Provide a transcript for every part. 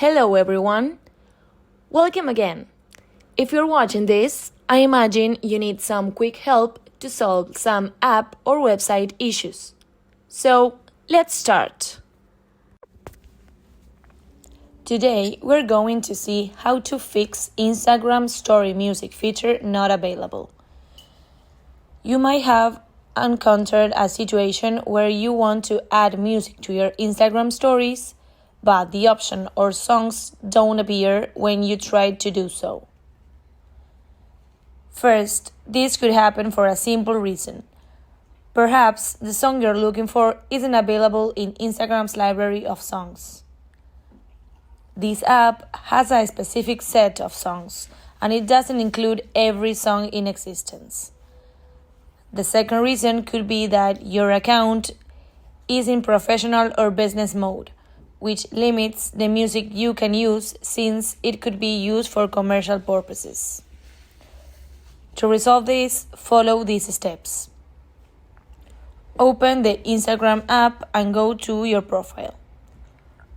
Hello everyone, welcome again. If you're watching this, I imagine you need some quick help to solve some app or website issues. So, let's start. Today, we're going to see how to fix Instagram Story music feature not available. You might have encountered a situation where you want to add music to your Instagram stories, but the option or songs don't appear when you try to do so. First, this could happen for a simple reason. Perhaps the song you're looking for isn't available in Instagram's library of songs. This app has a specific set of songs, and it doesn't include every song in existence. The second reason could be that your account is in professional or business mode, which limits the music you can use since it could be used for commercial purposes. To resolve this, follow these steps. Open the Instagram app and go to your profile.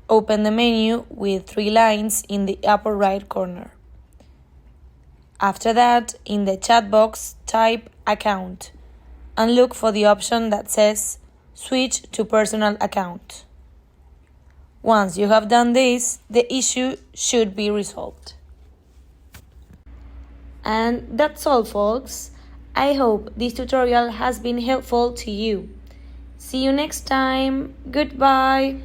Open the menu with 3 lines in the upper right corner. After that, in the chat box, type account and look for the option that says switch to personal account. Once you have done this, the issue should be resolved. And that's all, folks. I hope this tutorial has been helpful to you. See you next time. Goodbye.